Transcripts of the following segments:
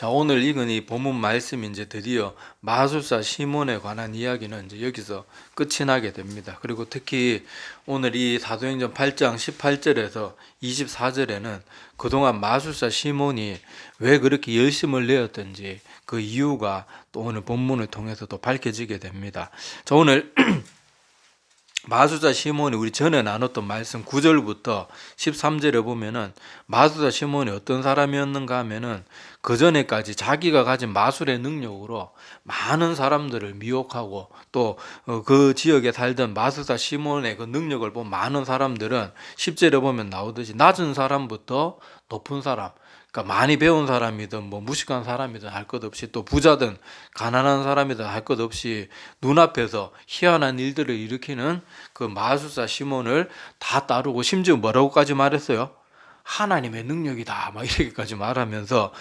자, 오늘 읽은 이 본문 말씀이 이제 드디어 마술사 시몬에 관한 이야기는 이제 여기서 끝이 나게 됩니다. 그리고 특히 오늘 이 사도행전 8장 18절에서 24절에는 그동안 마술사 시몬이 왜 그렇게 열심을 내었던지 그 이유가 또 오늘 본문을 통해서 또 밝혀지게 됩니다. 자, 오늘 마술사 시몬이 우리 전에 나눴던 말씀 9절부터 13절에 보면은 마술사 시몬이 어떤 사람이었는가 하면은 그 전에까지 자기가 가진 마술의 능력으로 많은 사람들을 미혹하고 또 그 지역에 살던 마술사 시몬의 그 능력을 본 많은 사람들은 10절에 보면 나오듯이 낮은 사람부터 높은 사람, 그러니까 많이 배운 사람이든 뭐 무식한 사람이든 할 것 없이 또 부자든 가난한 사람이든 할 것 없이 눈앞에서 희한한 일들을 일으키는 그 마술사 시몬을 다 따르고 심지어 뭐라고까지 말했어요? 하나님의 능력이다 막 이렇게까지 말하면서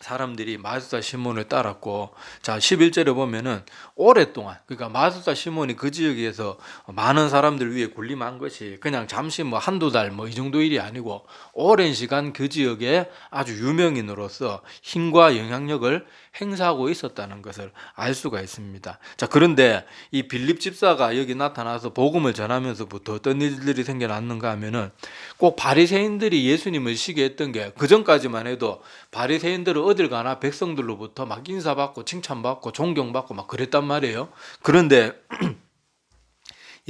사람들이 마술사 시몬을 따랐고, 자 11절에 보면은 오랫동안, 그러니까 마술사 시몬이 그 지역에서 많은 사람들 위해 군림한 것이 그냥 잠시 뭐 한두 달 뭐 이 정도 일이 아니고 오랜 시간 그 지역에 아주 유명인으로서 힘과 영향력을 행사하고 있었다는 것을 알 수가 있습니다. 자, 그런데 이 빌립 집사가 여기 나타나서 복음을 전하면서부터 어떤 일들이 생겨났는가 하면은 꼭 바리새인들이 예수님을 시기했던 게, 그 전까지만 해도 바리새인들은 어딜 가나 백성들로부터 막 인사받고 칭찬받고 존경받고 막 그랬단 말이에요. 그런데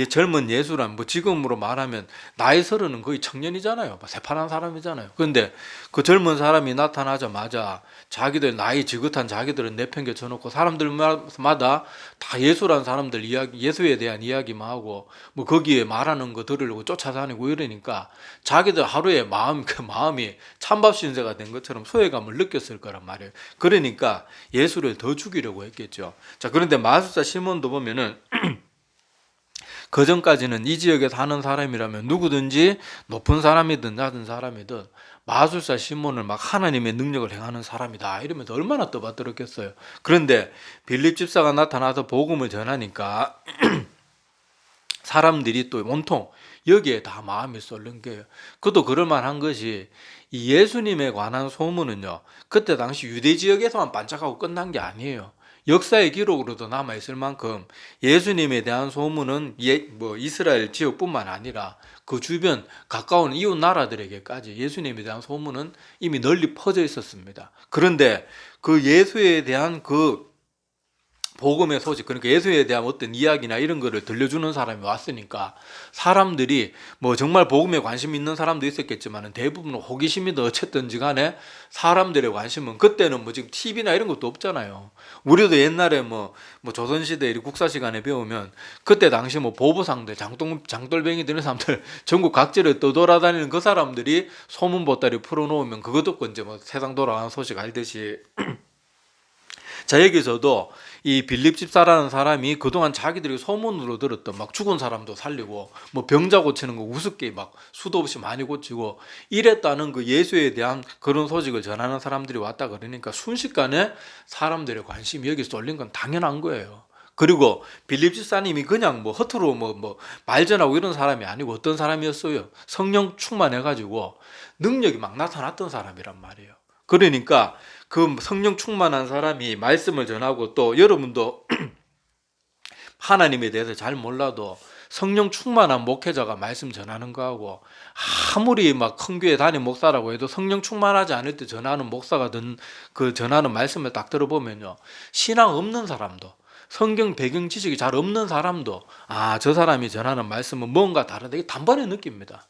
젊은 예수란 뭐 지금으로 말하면 나이 서른은 거의 청년이잖아요. 새파란 사람이잖아요. 그런데 그 젊은 사람이 나타나자마자 자기들 나이 지긋한 자기들은 내팽겨 쳐놓고 사람들마다 다 예수란 사람들 이야기, 예수에 대한 이야기만 하고 뭐 거기에 말하는 거 들으려고 쫓아다니고 이러니까 자기들 하루에 그 마음이 찬밥 신세가 된 것처럼 소외감을 느꼈을 거란 말이에요. 그러니까 예수를 더 죽이려고 했겠죠. 자, 그런데 마술사 시몬도 보면은 그 전까지는 이 지역에 사는 사람이라면 누구든지 높은 사람이든 낮은 사람이든 마술사 시몬을 막 하나님의 능력을 행하는 사람이다 이러면서 얼마나 떠받들었겠어요. 그런데 빌립 집사가 나타나서 복음을 전하니까 사람들이 또 온통 여기에 다 마음이 쏠린 거예요. 그것도 그럴만한 것이 이 예수님에 관한 소문은요, 그때 당시 유대 지역에서만 반짝하고 끝난 게 아니에요. 역사의 기록으로도 남아있을 만큼 예수님에 대한 소문은 이스라엘 지역뿐만 아니라 그 주변 가까운 이웃 나라들에게까지 예수님에 대한 소문은 이미 널리 퍼져 있었습니다. 그런데 그 예수에 대한 그 복음의 소식, 그러니까 예수에 대한 어떤 이야기나 이런 거를 들려주는 사람이 왔으니까 사람들이 뭐 정말 복음에 관심 있는 사람도 있었겠지만 대부분 호기심이든 어쨌든지 간에 사람들의 관심은, 그때는 뭐 지금 TV나 이런 것도 없잖아요. 우리도 옛날에 뭐 조선시대 국사 시간에 배우면 그때 당시 뭐 보부상들, 장돌뱅이들 이런 사람들 전국 각지를 떠돌아다니는 그 사람들이 소문 보따리 풀어놓으면 그거 듣고 이제 뭐 세상 돌아가는 소식 알듯이 자, 여기서도 이 빌립 집사라는 사람이 그동안 자기들이 소문으로 들었던 막 죽은 사람도 살리고 뭐 병자 고치는 거 우습게 막 수도 없이 많이 고치고 이랬다는 그 예수에 대한 그런 소식을 전하는 사람들이 왔다 그러니까 순식간에 사람들의 관심이 여기 쏠린 건 당연한 거예요. 그리고 빌립 집사님이 그냥 뭐 허투루 말전하고 이런 사람이 아니고 어떤 사람이었어요? 성령 충만해가지고 능력이 막 나타났던 사람이란 말이에요. 그러니까 그 성령 충만한 사람이 말씀을 전하고, 또 여러분도 하나님에 대해서 잘 몰라도 성령 충만한 목회자가 말씀 전하는 거하고 아무리 막 큰 교회 담임 목사라고 해도 성령 충만하지 않을 때 전하는 목사가 그 전하는 말씀을 딱 들어보면요, 신앙 없는 사람도 성경 배경 지식이 잘 없는 사람도 저 사람이 전하는 말씀은 뭔가 다르다 이게 단번에 느낍니다.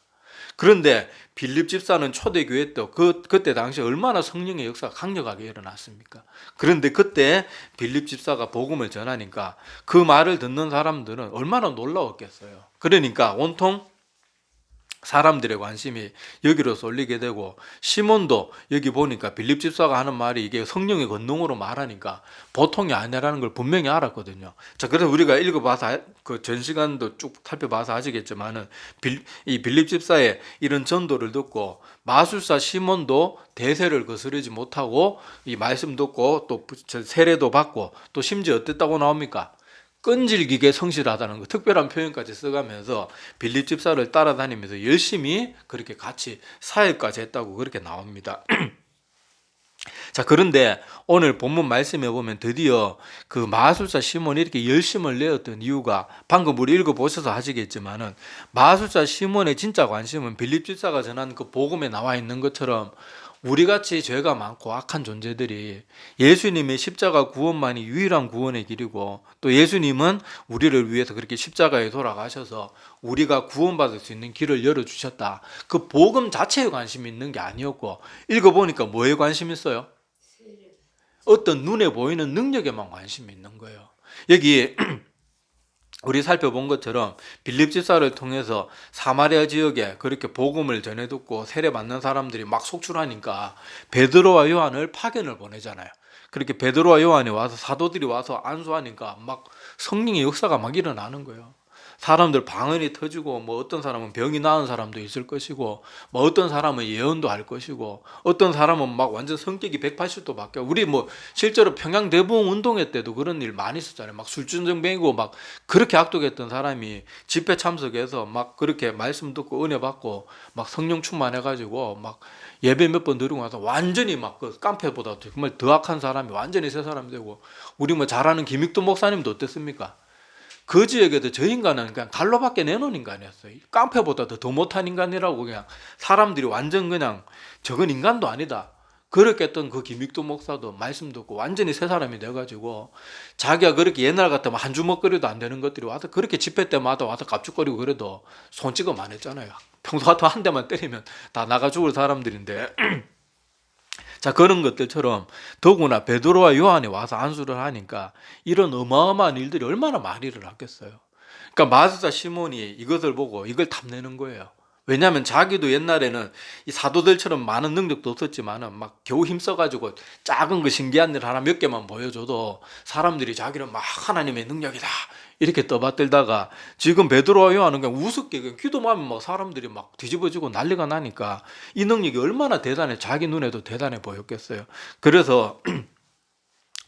그런데 빌립 집사는 초대교회 때 그때 당시 얼마나 성령의 역사가 강력하게 일어났습니까? 그런데 그때 빌립 집사가 복음을 전하니까 그 말을 듣는 사람들은 얼마나 놀라웠겠어요. 그러니까 온통 사람들의 관심이 여기로 쏠리게 되고, 시몬도 여기 보니까 빌립 집사가 하는 말이 이게 성령의 권능으로 말하니까 보통이 아니라는 걸 분명히 알았거든요. 자, 그래서 우리가 읽어봐서 그 전 시간도 쭉 살펴봐서 아시겠지만은 이 빌립 집사의 이런 전도를 듣고 마술사 시몬도 대세를 거스르지 못하고 이 말씀 듣고 또 세례도 받고 또 심지어 어땠다고 나옵니까? 끈질기게 성실하다는 거, 특별한 표현까지 써가면서 빌립 집사를 따라다니면서 열심히 그렇게 같이 사역까지 했다고 그렇게 나옵니다. 자, 그런데 오늘 본문 말씀에 보면 드디어 그 마술사 시몬이 이렇게 열심을 내었던 이유가 방금 우리 읽어보셔서 하시겠지만은 마술사 시몬의 진짜 관심은 빌립 집사가 전한 그 복음에 나와 있는 것처럼 우리같이 죄가 많고 악한 존재들이 예수님의 십자가 구원만이 유일한 구원의 길이고 또 예수님은 우리를 위해서 그렇게 십자가에 돌아가셔서 우리가 구원받을 수 있는 길을 열어주셨다. 그 복음 자체에 관심이 있는 게 아니었고 읽어보니까 뭐에 관심 있어요? 어떤 눈에 보이는 능력에만 관심이 있는 거예요. 여기 우리 살펴본 것처럼 빌립 집사를 통해서 사마리아 지역에 그렇게 복음을 전해 듣고 세례받는 사람들이 막 속출하니까 베드로와 요한을 파견을 보내잖아요. 그렇게 베드로와 요한이 와서 사도들이 와서 안수하니까 막 성령의 역사가 막 일어나는 거예요. 사람들 방언이 터지고 뭐 어떤 사람은 병이 나은 사람도 있을 것이고 뭐 어떤 사람은 예언도 할 것이고 어떤 사람은 막 완전 성격이 180도 바뀌어. 우리 뭐 실제로 평양 대부흥 운동회 때도 그런 일 많이 있었잖아요. 막 술주정뱅이고 막 그렇게 악독했던 사람이 집회 참석해서 막 그렇게 말씀 듣고 은혜 받고 막 성령 충만해가지고 막 예배 몇 번 드리고 나서 완전히 막 그 깡패보다 정말 더 악한 사람이 완전히 새 사람이 되고 우리 뭐 잘 아는 김익도 목사님도 어땠습니까? 그 지역에도 저 인간은 그냥 갈로밖에 내놓은 인간이었어요. 깡패보다 더 못한 인간이라고 그냥 사람들이 완전 그냥 저건 인간도 아니다. 그렇게 했던 그 김익도 목사도 말씀 듣고 완전히 새 사람이 돼가지고 자기가 그렇게 옛날 같으면 한 주먹거리도 안 되는 것들이 와서 그렇게 집회 때마다 와서 깝죽거리고 그래도 손찌검 안 했잖아요. 평소 같으면 한 대만 때리면 다 나가 죽을 사람들인데 자, 그런 것들처럼 더구나 베드로와 요한이 와서 안수를 하니까 이런 어마어마한 일들이 얼마나 많이 일어났겠어요. 그러니까 마술사 시몬이 이것을 보고 이걸 탐내는 거예요. 왜냐하면 자기도 옛날에는 이 사도들처럼 많은 능력도 없었지만은 막 겨우 힘써가지고 작은 거 신기한 일 하나 몇 개만 보여줘도 사람들이 자기를 막 하나님의 능력이다 이렇게 떠받들다가 지금 베드로와 요한은 그냥 우습게 그냥 기도만 하면 막 사람들이 막 뒤집어지고 난리가 나니까 이 능력이 얼마나 대단해 자기 눈에도 대단해 보였겠어요. 그래서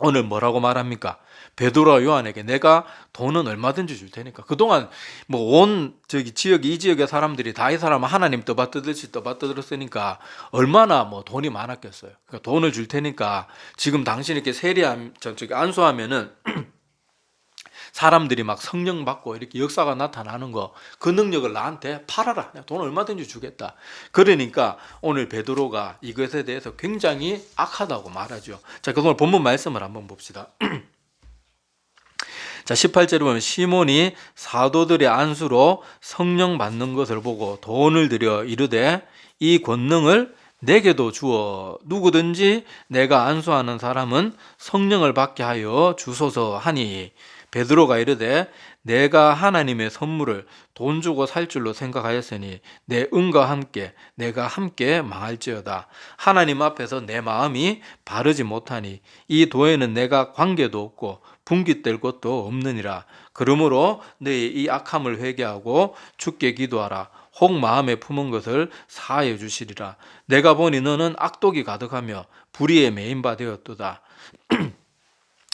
오늘 뭐라고 말합니까? 베드로와 요한에게 내가 돈은 얼마든지 줄 테니까 그동안 뭐 온 저기 지역 이 지역의 사람들이 다 이 사람은 하나님 떠받들듯이 떠받들었으니까 얼마나 뭐 돈이 많았겠어요. 그러니까 돈을 줄 테니까 지금 당신 이렇게 저기 안수하면은 사람들이 막 성령 받고 이렇게 역사가 나타나는 거 그 능력을 나한테 팔아라. 내가 돈 얼마든지 주겠다. 그러니까 오늘 베드로가 이것에 대해서 굉장히 악하다고 말하죠. 자, 그동안 본문 말씀을 한번 봅시다. 자, 18절에 보면 시몬이 사도들의 안수로 성령 받는 것을 보고 돈을 들여 이르되 이 권능을 내게도 주어 누구든지 내가 안수하는 사람은 성령을 받게 하여 주소서 하니 베드로가 이르되 내가 하나님의 선물을 돈 주고 살 줄로 생각하였으니 내 은과 함께 내가 함께 망할지어다. 하나님 앞에서 내 마음이 바르지 못하니 이 도에는 내가 관계도 없고 분깃될 것도 없느니라. 그러므로 너희 이 악함을 회개하고 주께 기도하라. 혹 마음에 품은 것을 사하여 주시리라. 내가 보니 너는 악독이 가득하며 불의에 매인 바 되었도다.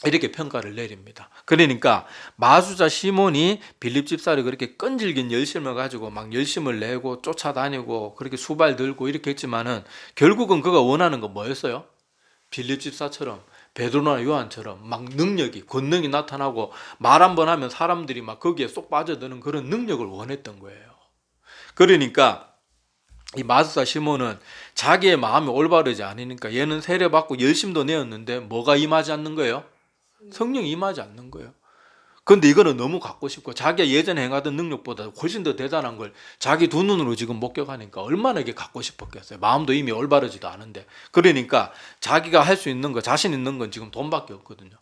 이렇게 평가를 내립니다. 그러니까 마술사 시몬이 빌립 집사를 그렇게 끈질긴 열심을 가지고 막 열심을 내고 쫓아다니고 그렇게 수발 들고 이렇게 했지만은 결국은 그가 원하는 건 뭐였어요? 빌립 집사처럼 베드로나 요한처럼 막 능력이 권능이 나타나고 말 한 번 하면 사람들이 막 거기에 쏙 빠져드는 그런 능력을 원했던 거예요. 그러니까 이 마술사 시몬은 자기의 마음이 올바르지 않으니까 얘는 세례받고 열심도 내었는데 뭐가 임하지 않는 거예요? 성령이 임하지 않는 거예요. 그런데 이거는 너무 갖고 싶고 자기가 예전에 행하던 능력보다 훨씬 더 대단한 걸 자기 두 눈으로 지금 목격하니까 얼마나 이게 갖고 싶었겠어요. 마음도 이미 올바르지도 않은데. 그러니까 자기가 할 수 있는 거 자신 있는 건 지금 돈밖에 없거든요.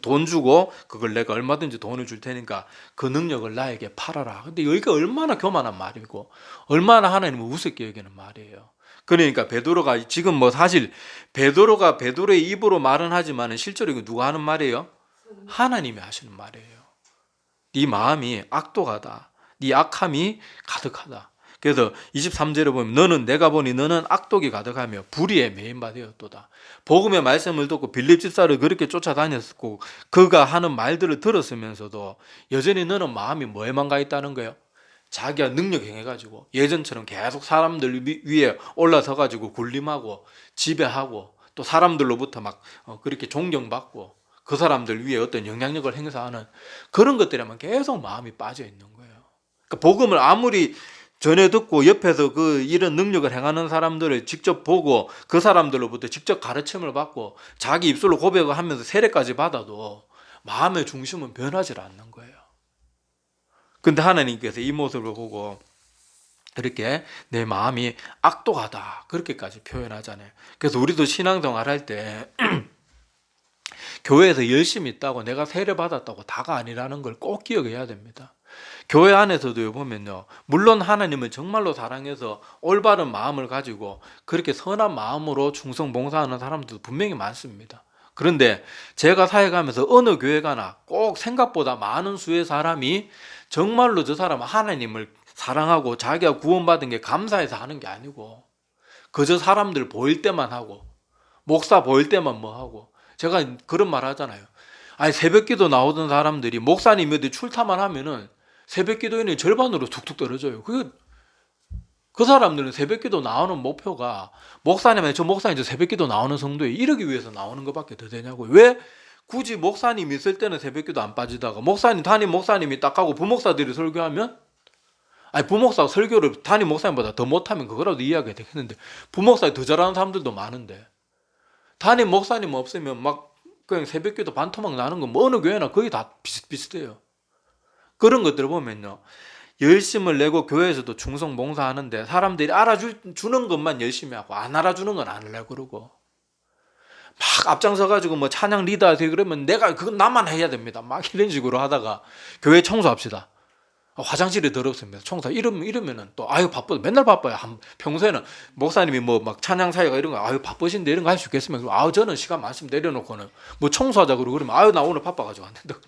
돈 주고 그걸 내가 얼마든지 돈을 줄 테니까 그 능력을 나에게 팔아라. 근데 여기가 얼마나 교만한 말이고 얼마나 하나님을 우습게 여기는 말이에요. 그러니까 베드로가 지금 뭐 사실 베드로가 베드로의 입으로 말은 하지만 실제로 이거 누가 하는 말이에요? 하나님이 하시는 말이에요. 네 마음이 악독하다. 네 악함이 가득하다. 그래서 23절에 보면 너는 내가 보니 너는 악독이 가득하며 불의에 매인 바 되었도다. 복음의 말씀을 듣고 빌립 집사를 그렇게 쫓아다녔고 그가 하는 말들을 들었으면서도 여전히 너는 마음이 뭐에만 가 있다는 거예요? 자기가 능력 행해가지고 예전처럼 계속 사람들 위에 올라서가지고 군림하고 지배하고 또 사람들로부터 막 그렇게 존경받고 그 사람들 위에 어떤 영향력을 행사하는 그런 것들에만 계속 마음이 빠져 있는 거예요. 그러니까 복음을 아무리 전해 듣고 옆에서 그 이런 능력을 행하는 사람들을 직접 보고 그 사람들로부터 직접 가르침을 받고 자기 입술로 고백을 하면서 세례까지 받아도 마음의 중심은 변하지 않는 거예요. 근데 하나님께서 이 모습을 보고 그렇게 내 마음이 악독하다 그렇게까지 표현하잖아요. 그래서 우리도 신앙생활 할 때 교회에서 열심히 있다고 내가 세례 받았다고 다가 아니라는 걸 꼭 기억해야 됩니다. 교회 안에서도 보면요, 물론 하나님을 정말로 사랑해서 올바른 마음을 가지고 그렇게 선한 마음으로 충성 봉사하는 사람들도 분명히 많습니다. 그런데 제가 사역하면서 어느 교회 가나 꼭 생각보다 많은 수의 사람이 정말로 저 사람은 하나님을 사랑하고 자기가 구원받은 게 감사해서 하는 게 아니고 그저 사람들 보일 때만 하고 목사 보일 때만 뭐 하고, 제가 그런 말 하잖아요. 아니 새벽기도 나오던 사람들이 목사님이 어디 출타만 하면은 새벽기도인의 절반으로 툭툭 떨어져요. 그 사람들은 새벽기도 나오는 목표가 목사님이 저 목사님 저 새벽기도 나오는 성도에 이러기 위해서 나오는 것밖에 더 되냐고요. 왜 굳이 목사님이 있을 때는 새벽기도 안 빠지다가 목사님 담임 목사님이 딱 하고 부목사들이 설교하면, 아니 부목사가 설교를 담임 목사님보다 더 못하면 그거라도 이해하게 되겠는데 부목사가 더 잘하는 사람들도 많은데 담임 목사님 없으면 막 그냥 새벽기도 반토막 나는 건 뭐 어느 교회나 거의 다 비슷비슷해요. 그런 것들을 보면요, 열심을 내고 교회에서도 충성 봉사하는데 사람들이 알아주는 것만 열심히 하고 안 알아주는 건 안 하려고 그러고 막 앞장서가지고 뭐 찬양 리더 하세요 그러면 내가 그건 나만 해야 됩니다 막 이런 식으로 하다가 교회 청소합시다. 화장실이 더럽습니다. 청소 이러면은 또 아유 바빠 맨날 바빠요. 평소에는 목사님이 뭐 막 찬양 사회가 이런 거 아유 바쁘신데 이런 거 할 수 있겠으면 아유 저는 시간 많으면 내려놓고는 뭐 청소하자 그러면 아유 나 오늘 바빠가지고 안 된다.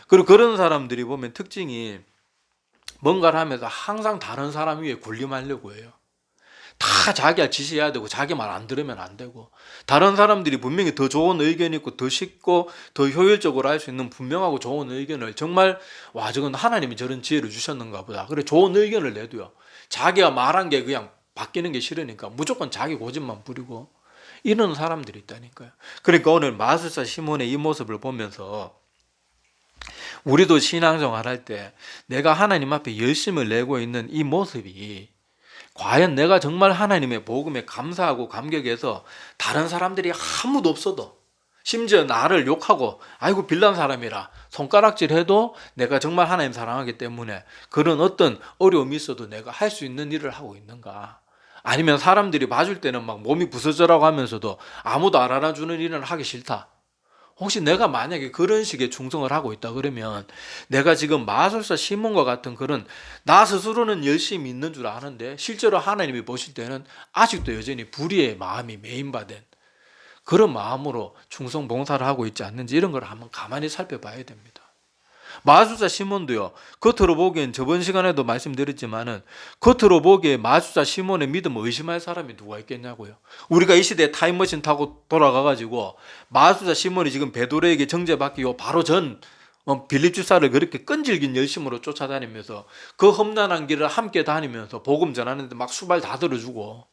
그리고 그런 사람들이 보면 특징이 뭔가를 하면서 항상 다른 사람 위에 군림하려고 해요. 다 자기가 지시해야 되고 자기 말 안 들으면 안 되고, 다른 사람들이 분명히 더 좋은 의견이 있고 더 쉽고 더 효율적으로 할 수 있는 분명하고 좋은 의견을 정말 와 저건 하나님이 저런 지혜를 주셨는가 보다 그래 좋은 의견을 내도요 자기가 말한 게 그냥 바뀌는 게 싫으니까 무조건 자기 고집만 부리고 이런 사람들이 있다니까요. 그러니까 오늘 마술사 시몬의 이 모습을 보면서 우리도 신앙생활 할 때 내가 하나님 앞에 열심을 내고 있는 이 모습이 과연 내가 정말 하나님의 복음에 감사하고 감격해서 다른 사람들이 아무도 없어도 심지어 나를 욕하고 아이고 빌란 사람이라 손가락질해도 내가 정말 하나님 사랑하기 때문에 그런 어떤 어려움이 있어도 내가 할 수 있는 일을 하고 있는가, 아니면 사람들이 봐줄 때는 막 몸이 부서져라고 하면서도 아무도 안 알아주는 일은 하기 싫다. 혹시 내가 만약에 그런 식의 충성을 하고 있다 그러면 내가 지금 마술사 시몬과 같은 그런 나 스스로는 열심히 있는 줄 아는데 실제로 하나님이 보실 때는 아직도 여전히 불의의 마음이 메인바된 그런 마음으로 충성 봉사를 하고 있지 않는지 이런 걸 한번 가만히 살펴봐야 됩니다. 마술사 시몬도요, 겉으로 보기엔 저번 시간에도 말씀드렸지만은 겉으로 보기에 마술사 시몬의 믿음을 의심할 사람이 누가 있겠냐고요. 우리가 이 시대에 타임머신 타고 돌아가가지고 마술사 시몬이 지금 베드로에게 정죄받기고 바로 전 빌립 주사를 그렇게 끈질긴 열심으로 쫓아다니면서 그 험난한 길을 함께 다니면서 복음 전하는데 막 수발 다 들어주고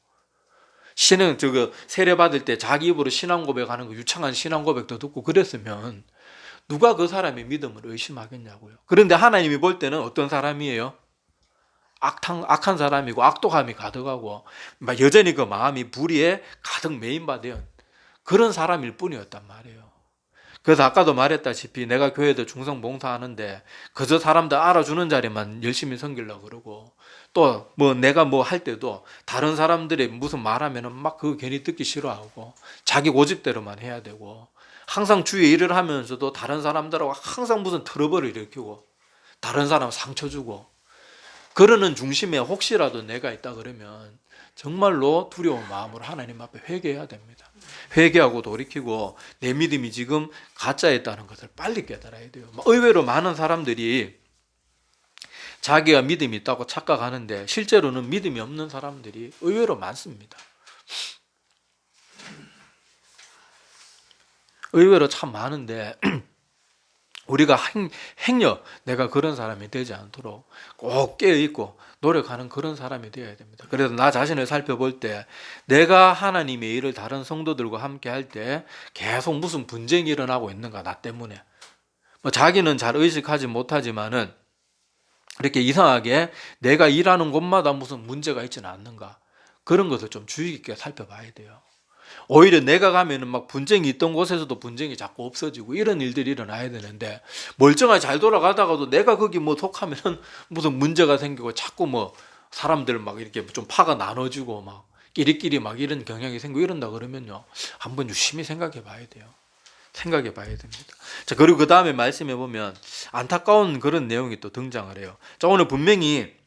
세례 받을 때 자기 입으로 신앙 고백하는 거 유창한 신앙 고백도 듣고 그랬으면 누가 그 사람의 믿음을 의심하겠냐고요. 그런데 하나님이 볼 때는 어떤 사람이에요? 악한 사람이고 악독함이 가득하고 여전히 그 마음이 불의에 가득 메인바된 그런 사람일 뿐이었단 말이에요. 그래서 아까도 말했다시피 내가 교회도 충성 봉사하는데 그저 사람들 알아주는 자리만 열심히 섬기려고 그러고 또 뭐 내가 뭐 할 때도 다른 사람들이 무슨 말하면은 막 그거 괜히 듣기 싫어하고 자기 고집대로만 해야 되고 항상 주위에 일을 하면서도 다른 사람들하고 항상 무슨 트러블을 일으키고 다른 사람 상처 주고 그러는 중심에 혹시라도 내가 있다 그러면 정말로 두려운 마음으로 하나님 앞에 회개해야 됩니다. 회개하고 돌이키고 내 믿음이 지금 가짜였다는 것을 빨리 깨달아야 돼요. 의외로 많은 사람들이 자기가 믿음이 있다고 착각하는데 실제로는 믿음이 없는 사람들이 의외로 많습니다. 의외로 참 많은데 우리가 행여 내가 그런 사람이 되지 않도록 꼭 깨어있고 노력하는 그런 사람이 되어야 됩니다. 그래서 나 자신을 살펴볼 때 내가 하나님의 일을 다른 성도들과 함께 할 때 계속 무슨 분쟁이 일어나고 있는가, 나 때문에. 뭐 자기는 잘 의식하지 못하지만은 이렇게 이상하게 내가 일하는 곳마다 무슨 문제가 있지는 않는가, 그런 것을 좀 주의 깊게 살펴봐야 돼요. 오히려 내가 가면은 막 분쟁이 있던 곳에서도 분쟁이 자꾸 없어지고 이런 일들이 일어나야 되는데, 멀쩡하게 잘 돌아가다가도 내가 거기 뭐 속하면은 무슨 문제가 생기고 자꾸 뭐 사람들 막 이렇게 좀 파가 나눠지고 막 끼리끼리 막 이런 경향이 생기고 이런다 그러면요, 한번 유심히 생각해 봐야 돼요. 생각해 봐야 됩니다. 자, 그리고 그 다음에 말씀해 보면 안타까운 그런 내용이 또 등장을 해요. 자, 오늘 분명히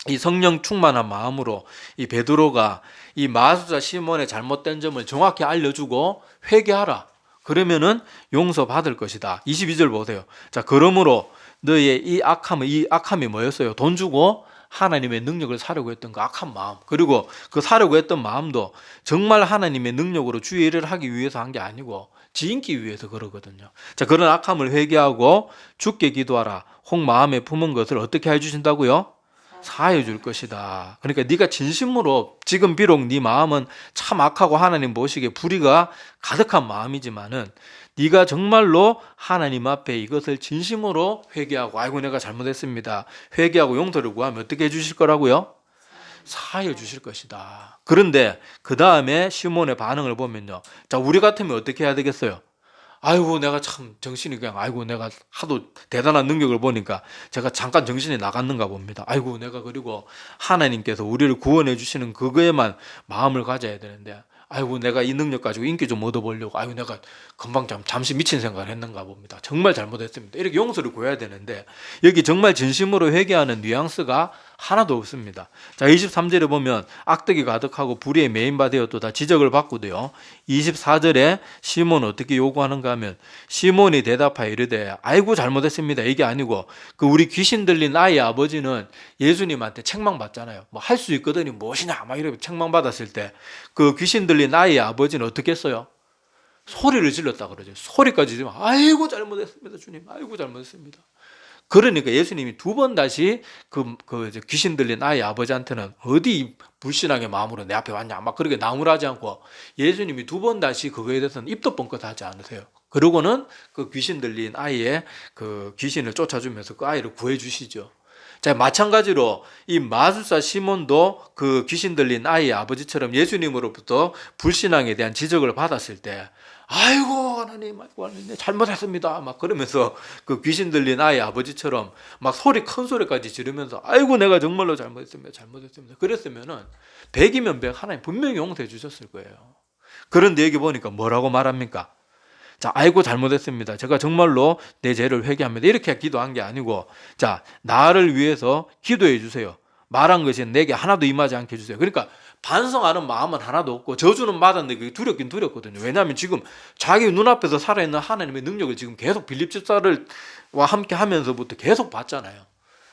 이 성령 충만한 마음으로 이 베드로가 이 마술사 시몬의 잘못된 점을 정확히 알려주고 회개하라, 그러면은 용서받을 것이다. 22절 보세요. 자, 그러므로 너의 이 악함이 뭐였어요? 돈 주고 하나님의 능력을 사려고 했던 그 악한 마음, 그리고 그 사려고 했던 마음도 정말 하나님의 능력으로 주의 일을 하기 위해서 한 게 아니고 지인기 위해서 그러거든요. 자, 그런 악함을 회개하고 주께 기도하라. 혹 마음에 품은 것을 어떻게 해주신다고요? 사하여 줄 것이다. 그러니까 네가 진심으로, 지금 비록 네 마음은 참 악하고 하나님 보시기에 불의가 가득한 마음이지만은 네가 정말로 하나님 앞에 이것을 진심으로 회개하고, 아이고 내가 잘못했습니다, 회개하고 용서를 구하면 어떻게 해주실 거라고요? 사하여 주실 것이다. 그런데 그 다음에 시몬의 반응을 보면요, 자, 우리 같으면 어떻게 해야 되겠어요? 아이고 내가 참 정신이 그냥, 아이고 내가 하도 대단한 능력을 보니까 제가 잠깐 정신이 나갔는가 봅니다. 아이고 내가, 그리고 하나님께서 우리를 구원해 주시는 그거에만 마음을 가져야 되는데, 아이고 내가 이 능력 가지고 인기 좀 얻어보려고, 아이고 내가 금방 잠시 미친 생각을 했는가 봅니다. 정말 잘못했습니다. 이렇게 용서를 구해야 되는데 여기 정말 진심으로 회개하는 뉘앙스가 하나도 없습니다. 자, 23절에 보면 악덕이 가득하고 불의에 메인 바 되었도다 지적을 받고도요, 24절에 시몬은 어떻게 요구하는가 하면, 시몬이 대답하여 이르되 아이고 잘못했습니다, 이게 아니고, 그 우리 귀신 들린 아이의 아버지는 예수님한테 책망받잖아요. 뭐 할 수 있거든요, 무엇이냐 막 이렇게 책망받았을 때 그 귀신 들린 아이의 아버지는 어떻게 했어요? 소리를 질렀다 그러죠. 소리까지 지르면 아이고 잘못했습니다 주님, 아이고 잘못했습니다. 그러니까 예수님이 두 번 다시 그 귀신 들린 아이 아버지한테는 어디 불신하게 마음으로 내 앞에 왔냐 막 그렇게 나무라지 않고, 예수님이 두 번 다시 그거에 대해서는 입도 뻥끗하지 않으세요. 그러고는 그 귀신 들린 아이의 그 귀신을 쫓아주면서 그 아이를 구해주시죠. 자, 마찬가지로 이 마술사 시몬도 그 귀신 들린 아이의 아버지처럼 예수님으로부터 불신앙에 대한 지적을 받았을 때 아이고 하나님, 아이고 하나님 잘못했습니다 막 그러면서 그 귀신 들린 아이 아버지처럼 막 큰 소리까지 지르면서 아이고 내가 정말로 잘못했습니다 그랬으면은 100이면 100 하나님 분명히 용서해 주셨을 거예요. 그런데 여기 보니까 뭐라고 말합니까? 자, 아이고 잘못했습니다, 제가 정말로 내 죄를 회개합니다, 이렇게 기도한 게 아니고, 자, 나를 위해서 기도해 주세요, 말한 것이 내게 하나도 임하지 않게 해주세요. 그러니까 반성하는 마음은 하나도 없고 저주는 받았는데 그게 두렵긴 두렵거든요. 왜냐하면 지금 자기 눈앞에서 살아있는 하나님의 능력을 지금 계속 빌립 집사와 함께 하면서부터 계속 봤잖아요.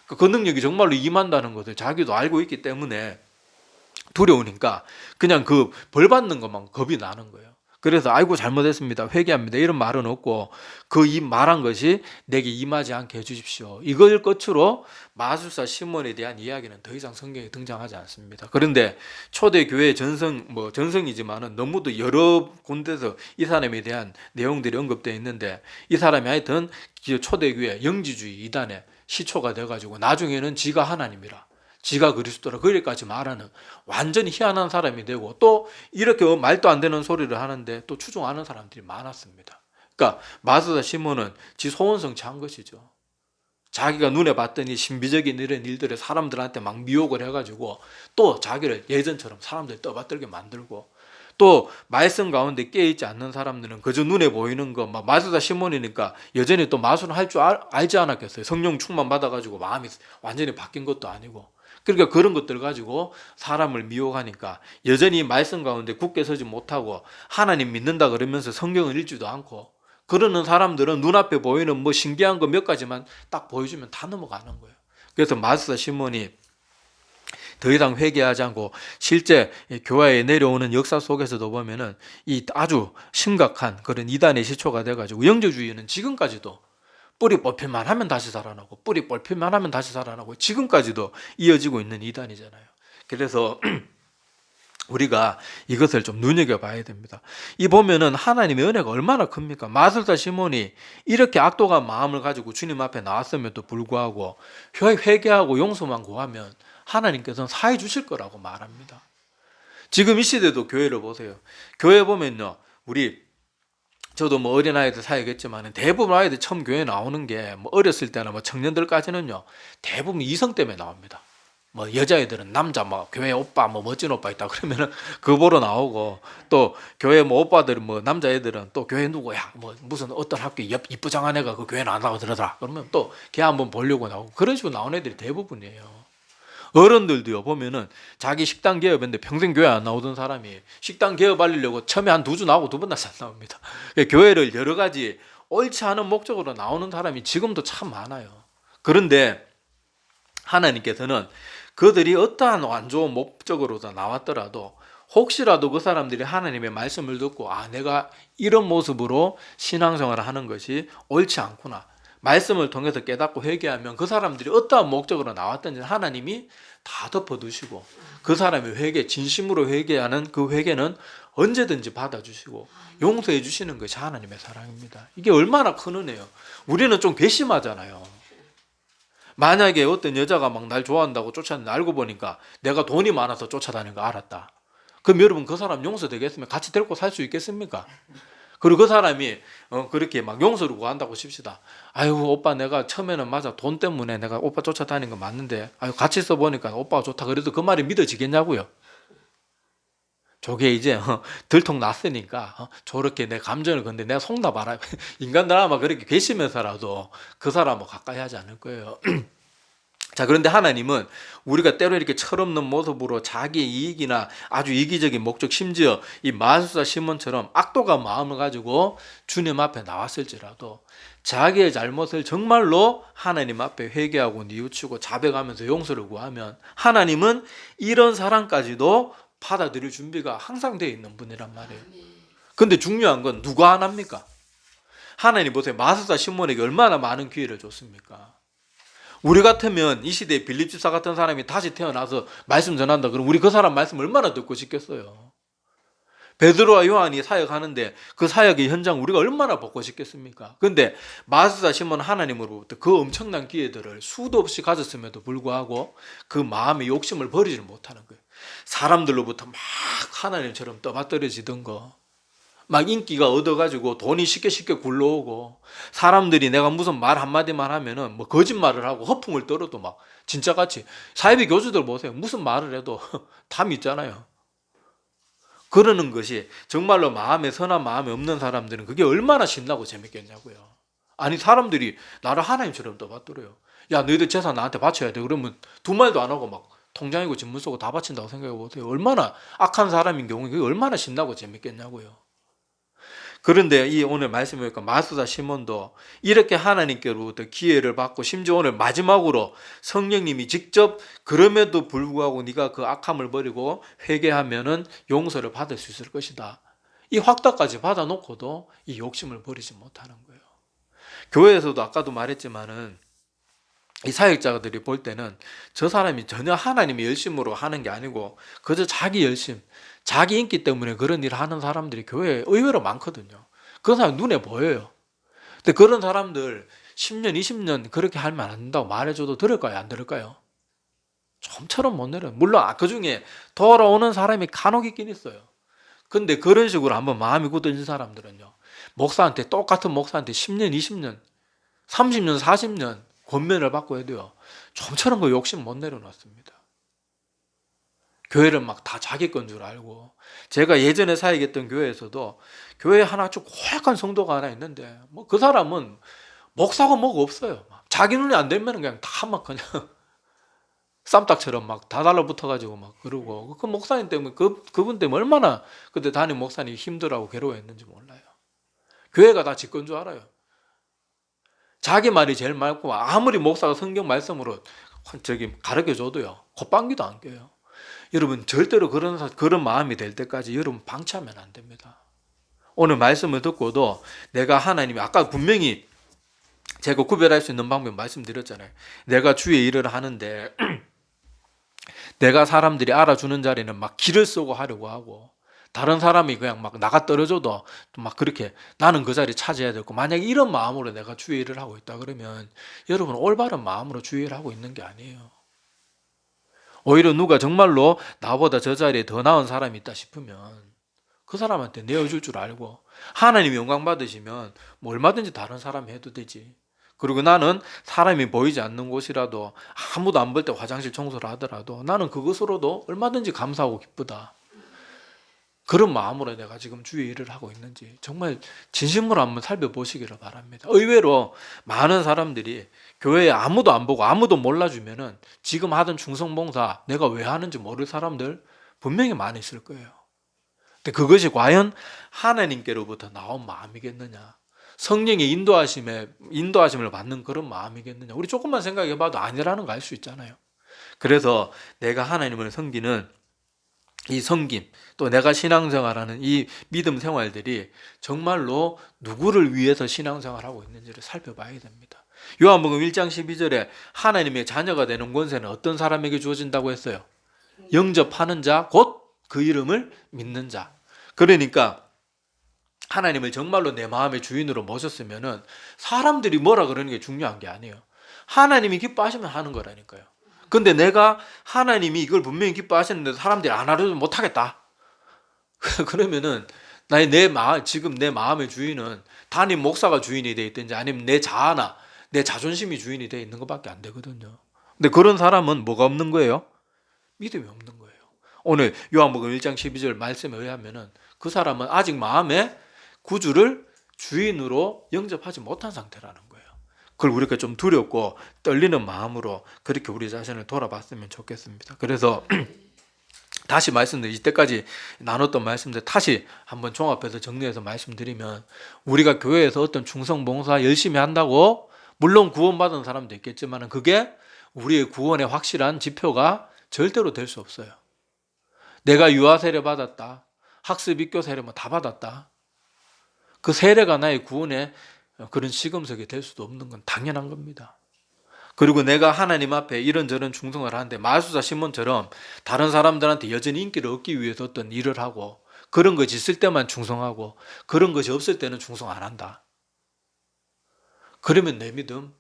그 능력이 정말로 임한다는 것을 자기도 알고 있기 때문에 두려우니까 그냥 그 벌 받는 것만 겁이 나는 거예요. 그래서 아이고 잘못했습니다, 회개합니다, 이런 말은 없고 그 말한 것이 내게 임하지 않게 해주십시오, 이걸 끝으로 마술사 시몬에 대한 이야기는 더 이상 성경에 등장하지 않습니다. 그런데 초대교회 전성이지만은 너무도 여러 군데서 이 사람에 대한 내용들이 언급되어 있는데, 이 사람이 하여튼 초대교회 영지주의 이단의 시초가 돼가지고 나중에는 지가 하나님이라, 지가 그리스도라 그리까지 말하는 완전히 희한한 사람이 되고, 또 이렇게 말도 안 되는 소리를 하는데 또 추종하는 사람들이 많았습니다. 그러니까 마술사 시몬은 지 소원성취한 것이죠. 자기가 눈에 봤더니 신비적인 이런 일들을 사람들한테 막 미혹을 해가지고 또 자기를 예전처럼 사람들 떠받들게 만들고, 또 말씀 가운데 깨어있지 않는 사람들은 그저 눈에 보이는 거, 막 마술사 시몬이니까 여전히 또 마술을 할 줄 알지 않았겠어요. 성령 충만 받아가지고 마음이 완전히 바뀐 것도 아니고, 그러니까 그런 것들 가지고 사람을 미혹하니까 여전히 말씀 가운데 굳게 서지 못하고 하나님 믿는다 그러면서 성경을 읽지도 않고, 그러는 사람들은 눈앞에 보이는 뭐 신기한 거 몇 가지만 딱 보여주면 다 넘어가는 거예요. 그래서 마술사 시몬이 더 이상 회개하지 않고 실제 교회에 내려오는 역사 속에서도 보면은 이 아주 심각한 그런 이단의 시초가 돼가지고 영조주의는 지금까지도 뿌리 뽑힐만 하면 다시 살아나고 뿌리 뽑힐만 하면 다시 살아나고 지금까지도 이어지고 있는 이단이잖아요. 그래서 우리가 이것을 좀 눈여겨봐야 됩니다. 이 보면은 하나님의 은혜가 얼마나 큽니까? 마술사 시몬이 이렇게 악독한 마음을 가지고 주님 앞에 나왔음에도 불구하고 회개하고 용서만 구하면 하나님께서는 사해 주실 거라고 말합니다. 지금 이 시대도 교회를 보세요. 교회 보면요, 저도 뭐 어린아이들 사역했지만 대부분 아이들 처음 교회 나오는 게 뭐 어렸을 때나 뭐 청년들까지는요, 대부분 이성 때문에 나옵니다. 뭐 여자애들은 남자 뭐 교회 오빠 뭐 멋진 오빠 있다 그러면은 그거 보러 나오고, 또 교회 뭐 오빠들은 뭐 남자애들은 또 교회 누구야 뭐 무슨 어떤 학교 이쁘장한 애가 그 교회 나온다고 들어더라 그러면 또 걔 한번 보려고 나오고, 그런 식으로 나온 애들이 대부분이에요. 어른들도요 보면은 자기 식당 개업했는데 평생 교회 안 나오던 사람이 식당 개업 하려고 처음에 한 2주 나오고 2번 다시 안 나옵니다. 교회를 여러 가지 옳지 않은 목적으로 나오는 사람이 지금도 참 많아요. 그런데 하나님께서는 그들이 어떠한 안 좋은 목적으로 나왔더라도 혹시라도 그 사람들이 하나님의 말씀을 듣고 내가 이런 모습으로 신앙생활을 하는 것이 옳지 않구나, 말씀을 통해서 깨닫고 회개하면 그 사람들이 어떠한 목적으로 나왔든지 하나님이 다 덮어두시고 그 사람의 회개, 진심으로 회개하는 그 회개는 언제든지 받아주시고 용서해 주시는 것이 하나님의 사랑입니다. 이게 얼마나 큰 은혜예요. 우리는 좀 괘씸하잖아요. 만약에 어떤 여자가 막 날 좋아한다고 쫓아다니는 알고 보니까 내가 돈이 많아서 쫓아다니는 거 알았다. 그럼 여러분 그 사람 용서되겠으면 같이 데리고 살 수 있겠습니까? 그리고 그 사람이 그렇게 막 용서를 구한다고 칩시다. 아유 오빠 내가 처음에는 맞아 돈 때문에 내가 오빠 쫓아다니는 거 맞는데 아유 같이 있어 보니까 오빠가 좋다 그래도 그 말이 믿어지겠냐고요. 저게 이제 들통 났으니까 저렇게 내 감정을 건데 내가 속나 봐라. 인간들 아마 그렇게 괘씸해서라도 그 사람하고 가까이 하지 않을 거예요. 자, 그런데 하나님은 우리가 때로 이렇게 철없는 모습으로 자기 이익이나 아주 이기적인 목적, 심지어 이 마술사 시몬처럼 악독한 마음을 가지고 주님 앞에 나왔을지라도 자기의 잘못을 정말로 하나님 앞에 회개하고 뉘우치고 자백하면서 용서를 구하면 하나님은 이런 사람까지도 받아들일 준비가 항상 되어 있는 분이란 말이에요. 근데 중요한 건 누가 안 합니까? 하나님 보세요. 마술사 시몬에게 얼마나 많은 기회를 줬습니까? 우리 같으면 이 시대에 빌립 집사 같은 사람이 다시 태어나서 말씀 전한다 그러면 우리 그 사람 말씀 얼마나 듣고 싶겠어요. 베드로와 요한이 사역하는데 그 사역의 현장 우리가 얼마나 보고 싶겠습니까? 근데 마술사 시몬 하나님으로부터 그 엄청난 기회들을 수도 없이 가졌음에도 불구하고 그 마음의 욕심을 버리지 못하는 거예요. 사람들로부터 막 하나님처럼 떠받들어지던 거, 막 인기가 얻어가지고 돈이 쉽게 굴러오고, 사람들이 내가 무슨 말 한마디만 하면은 뭐 거짓말을 하고 허풍을 떨어도 막 진짜같이, 사이비 교주들 보세요. 무슨 말을 해도 다 믿잖아요. 그러는 것이 정말로 마음에 선한 마음이 없는 사람들은 그게 얼마나 신나고 재밌겠냐고요. 아니 사람들이 나를 하나님처럼 떠받들어요. 야 너희들 재산 나한테 바쳐야 돼. 그러면 두 말도 안 하고 막 통장이고 집문 쓰고 다 바친다고 생각해 보세요. 얼마나 악한 사람인 경우에 그게 얼마나 신나고 재밌겠냐고요. 그런데 이 오늘 말씀해 보니까 마술사 시몬도 이렇게 하나님께로부터 기회를 받고, 심지어 오늘 마지막으로 성령님이 직접 그럼에도 불구하고 네가 그 악함을 버리고 회개하면은 용서를 받을 수 있을 것이다, 이 확답까지 받아놓고도 이 욕심을 버리지 못하는 거예요. 교회에서도 아까도 말했지만은 이 사역자들이 볼 때는 저 사람이 전혀 하나님의 열심으로 하는 게 아니고 그저 자기 열심, 자기 인기 때문에 그런 일을 하는 사람들이 교회에 의외로 많거든요. 그 사람 눈에 보여요. 근데 그런 사람들 10년, 20년 그렇게 하면 안 된다고 말해줘도 들을까요? 안 들을까요? 좀처럼 못 내려요. 물론 그 중에 돌아오는 사람이 간혹 있긴 있어요. 근데 그런 식으로 한번 마음이 굳어진 사람들은요, 목사한테, 똑같은 목사한테 10년, 20년, 30년, 40년 권면을 받고 해도요, 좀처럼 그 욕심 못 내려놨습니다. 교회를 막 다 자기 건 줄 알고. 제가 예전에 사역했던 교회에서도 교회에 하나 좀 고약한 성도가 하나 있는데 뭐 그 사람은 목사고 뭐가 없어요. 자기 눈에 안 되면 그냥 다 막 그냥 쌈딱처럼 막 다 달라붙어가지고 막 그러고, 그 목사님 때문에 그분 때문에 얼마나 그때 담임 목사님이 힘들어하고 괴로워했는지 몰라요. 교회가 다 지 건 줄 알아요. 자기 말이 제일 맑고 아무리 목사가 성경 말씀으로 가르쳐줘도요, 콧방귀도 안 껴요. 여러분 절대로 그런 마음이 될 때까지 여러분 방치하면 안 됩니다. 오늘 말씀을 듣고도 내가 하나님이 아까 분명히 제가 구별할 수 있는 방법 말씀드렸잖아요. 내가 주의 일을 하는데 내가 사람들이 알아주는 자리는 막 기를 쓰고 하려고 하고, 다른 사람이 그냥 막 나가 떨어져도 막 그렇게 나는 그 자리 차지해야 되고, 만약에 이런 마음으로 내가 주의 일을 하고 있다 그러면 여러분 올바른 마음으로 주의 일을 하고 있는 게 아니에요. 오히려 누가 정말로 나보다 저 자리에 더 나은 사람이 있다 싶으면 그 사람한테 내어줄 줄 알고, 하나님 영광 받으시면 뭐 얼마든지 다른 사람이 해도 되지. 그리고 나는 사람이 보이지 않는 곳이라도, 아무도 안 볼 때 화장실 청소를 하더라도 나는 그것으로도 얼마든지 감사하고 기쁘다. 그런 마음으로 내가 지금 주의 일을 하고 있는지 정말 진심으로 한번 살펴보시기를 바랍니다. 의외로 많은 사람들이 교회에 아무도 안 보고 아무도 몰라주면은 지금 하던 충성봉사 내가 왜 하는지 모를 사람들 분명히 많이 있을 거예요. 근데 그것이 과연 하나님께로부터 나온 마음이겠느냐, 성령의 인도하심을 받는 그런 마음이겠느냐, 우리 조금만 생각해봐도 아니라는 거 알 수 있잖아요. 그래서 내가 하나님을 섬기는 이 섬김, 또 내가 신앙생활하는 이 믿음 생활들이 정말로 누구를 위해서 신앙생활하고 있는지를 살펴봐야 됩니다. 요한복음 1장 12절에 하나님의 자녀가 되는 권세는 어떤 사람에게 주어진다고 했어요? 영접하는 자, 곧 그 이름을 믿는 자. 그러니까 하나님을 정말로 내 마음의 주인으로 모셨으면은 사람들이 뭐라 그러는 게 중요한 게 아니에요. 하나님이 기뻐하시면 하는 거라니까요. 근데 내가 하나님이 이걸 분명히 기뻐하시는데 사람들이 안 하려도 못하겠다. 그러면은 지금 내 마음의 주인은 담임 목사가 주인이 돼 있든지 아니면 내 자아나 내 자존심이 주인이 돼 있는 것밖에 안 되거든요. 근데 그런 사람은 뭐가 없는 거예요? 믿음이 없는 거예요. 오늘 요한복음 1장 12절 말씀에 의하면은 그 사람은 아직 마음에 구주를 주인으로 영접하지 못한 상태라는 거예요. 그걸 우리가 좀 두렵고 떨리는 마음으로 그렇게 우리 자신을 돌아봤으면 좋겠습니다. 그래서 다시 말씀드리면, 이때까지 나눴던 말씀들 다시 한번 종합해서 정리해서 말씀드리면, 우리가 교회에서 어떤 충성봉사 열심히 한다고 물론 구원받은 사람도 있겠지만 그게 우리의 구원의 확실한 지표가 절대로 될 수 없어요. 내가 유아 세례 받았다, 학습 입교 세례 뭐 다 받았다, 그 세례가 나의 구원의 그런 시금석이 될 수도 없는 건 당연한 겁니다. 그리고 내가 하나님 앞에 이런저런 충성을 하는데 마술사 시몬처럼 다른 사람들한테 여전히 인기를 얻기 위해서 어떤 일을 하고, 그런 것이 있을 때만 충성하고 그런 것이 없을 때는 충성 안 한다. 그러면 내 믿음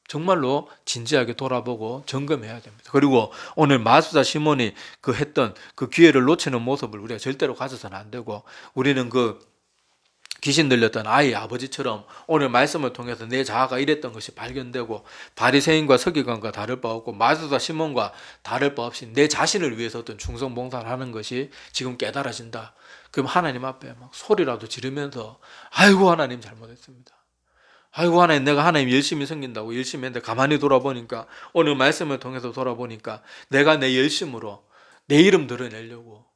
정말로 진지하게 돌아보고 점검해야 됩니다. 그리고 오늘 마술사 시몬이 했던 그 기회를 놓치는 모습을 우리가 절대로 가져서는 안 되고, 우리는 그 귀신 들렸던 아이의 아버지처럼 오늘 말씀을 통해서 내 자아가 이랬던 것이 발견되고, 바리새인과 서기관과 다를 바 없고 마술사 시몬과 다를 바 없이 내 자신을 위해서 어떤 충성봉사를 하는 것이 지금 깨달아진다. 그럼 하나님 앞에 막 소리라도 지르면서 아이고 하나님 잘못했습니다, 아이고 하나님 내가 하나님 열심히 섬긴다고 열심히 했는데 가만히 돌아보니까, 오늘 말씀을 통해서 돌아보니까 내가 내 열심으로 내 이름 드러내려고,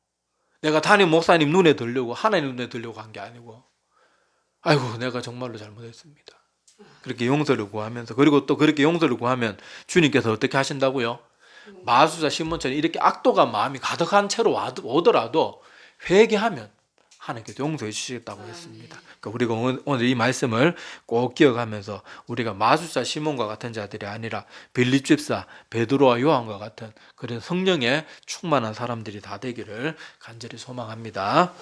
내가 담임 목사님 눈에 들려고 하나님 눈에 들려고 한 게 아니고, 아이고 내가 정말로 잘못했습니다. 그렇게 용서를 구하면서, 그리고 또 그렇게 용서를 구하면 주님께서 어떻게 하신다고요? 마술사 시몬처럼 이렇게 악독한 마음이 가득한 채로 오더라도 회개하면 하나님께서 용서해 주시겠다고 했습니다. 그러니까 우리가 오늘 이 말씀을 꼭 기억하면서 우리가 마술사 시몬과 같은 자들이 아니라 빌립 집사 베드로와 요한과 같은 그런 성령에 충만한 사람들이 다 되기를 간절히 소망합니다.